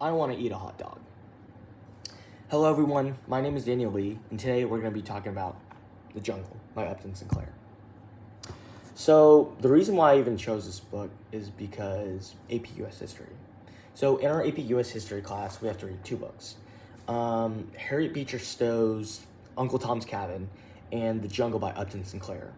I want to eat a hot dog. Hello everyone, my name is Daniel Lee, and today we're going to be talking about The Jungle by Upton Sinclair. So the reason why I even chose this book is because AP US History. So in our AP US History class, we have to read two books. Harriet Beecher Stowe's Uncle Tom's Cabin and The Jungle by Upton Sinclair.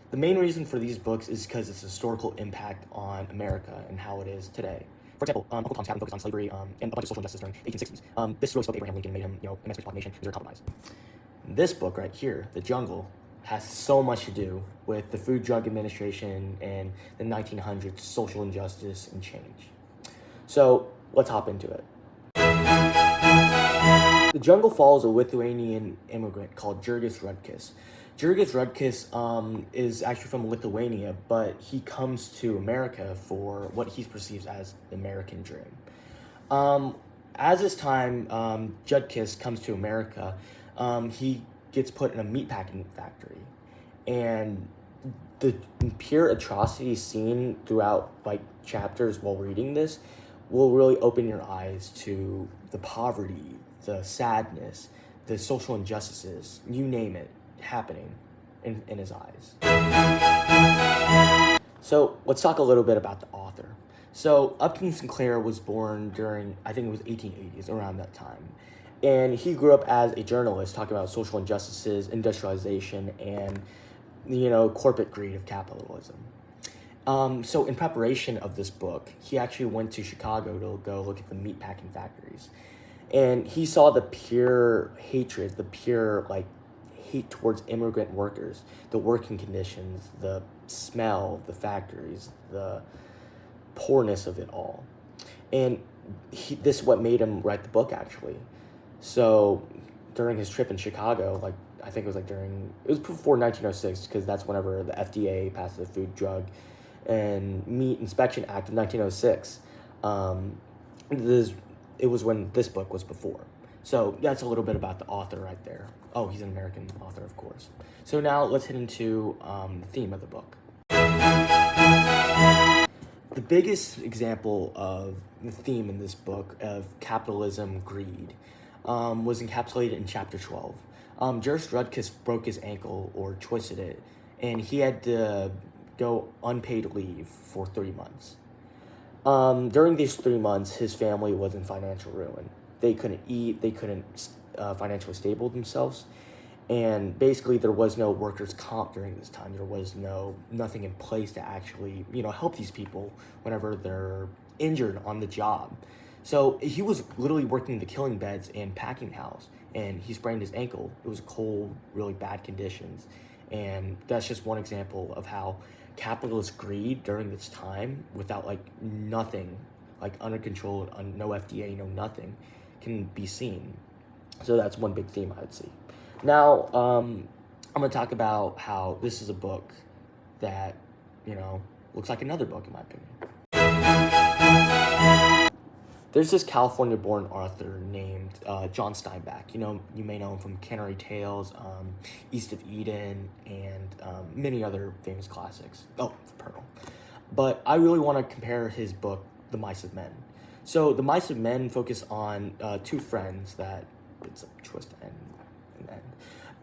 The main reason for these books is because its historical impact on America and how it is today. For example, Uncle Tom's Cabin focused on slavery and a bunch of social injustice during the 1860s. This really spoke to Abraham Lincoln and made him, emancipate the black nation. It was a compromise. This book right here, The Jungle, has so much to do with the Food Drug Administration and the 1900s social injustice and change. So let's hop into it. The Jungle follows a Lithuanian immigrant called Jurgis Rudkis. Jurgis Rudkis is actually from Lithuania, but he comes to America for what he perceives as the American dream. As this time, Judkis comes to America, he gets put in a meatpacking factory. And the pure atrocities seen throughout chapters while reading this will really open your eyes to the poverty, the sadness, the social injustices, you name it, happening in his eyes. So let's talk a little bit about the author. So Upton Sinclair was born during, I think it was 1880s, around that time. And he grew up as a journalist talking about social injustices, industrialization, and, corporate greed of capitalism. So in preparation of this book, he actually went to Chicago to go look at the meatpacking factories. And he saw the pure hatred, the pure, hate towards immigrant workers, the working conditions, the smell, the factories, the poorness of it all. And this is what made him write the book, actually. So during his trip in Chicago, I think it was before 1906, because that's whenever the FDA passed the Food Drug and Meat Inspection Act of 1906. It was when this book was before. So that's a little bit about the author right there. Oh, he's an American author, of course. So now let's hit into the theme of the book. The biggest example of the theme in this book of capitalism, greed, was encapsulated in chapter 12. Jurgis Rudkis broke his ankle or twisted it, and he had to go unpaid leave for 3 months. During these 3 months, his family was in financial ruin. They couldn't eat, they couldn't financially stable themselves, and basically there was no workers' comp during this time. There was nothing in place to actually, help these people whenever they're injured on the job. So he was literally working the killing beds and packing house, and he sprained his ankle. It was cold, really bad conditions, and that's just one example of how capitalist greed during this time, without nothing, under control, no FDA, no nothing, can be seen. So that's one big theme I would see. Now, I'm going to talk about how this is a book that, looks like another book in my opinion. There's this California-born author named John Steinbeck. You may know him from Canary Tales, East of Eden, and many other famous classics. Oh, Pearl. But I really want to compare his book, The Mice of Men. So The Mice of Men focus on two friends that it's a twist in the end.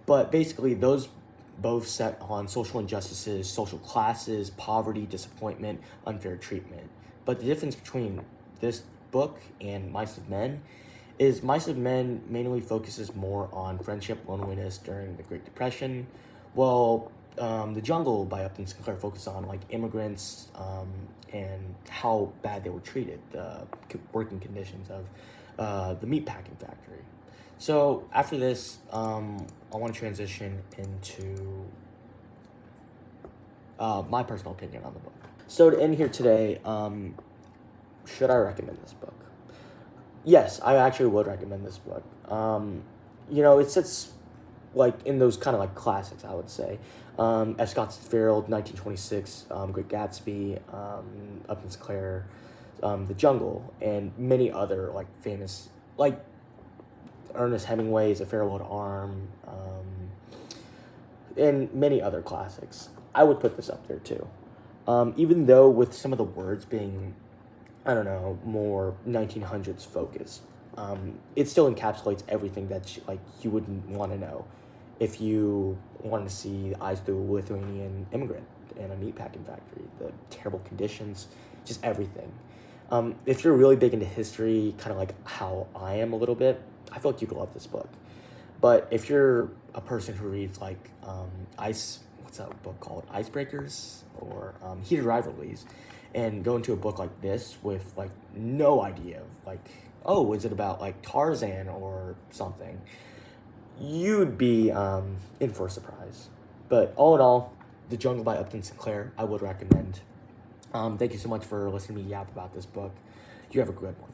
But basically, those both set on social injustices, social classes, poverty, disappointment, unfair treatment. But the difference between this book and Mice of Men is Mice of Men mainly focuses more on friendship, loneliness during the Great Depression, while The Jungle by Upton Sinclair focuses on immigrants and how bad they were treated, the working conditions of the meatpacking factory. So after this, I want to transition into my personal opinion on the book. So to end here today, should I recommend this book? Yes, I actually would recommend this book. It sits in those kind of classics, I would say. F. Scott Fitzgerald, 1926, Great Gatsby, Upton Sinclair, The Jungle, and many other famous Ernest Hemingway's A Farewell to Arm, and many other classics. I would put this up there too. Even though with some of the words being I don't know, more 1900s focus. It still encapsulates everything that you wouldn't want to know if you wanted to see eyes through a Lithuanian immigrant in a meatpacking factory, the terrible conditions, just everything. If you're really big into history, kind of like how I am a little bit, I feel like you'd love this book. But if you're a person who reads like what's that book called? Icebreakers or Heated Rivalries, and go into a book like this with like no idea of like, oh, is it about like Tarzan or something? You'd be in for a surprise. But all in all, The Jungle by Upton Sinclair, I would recommend. Thank you so much for listening to me yap about this book. You have a good one.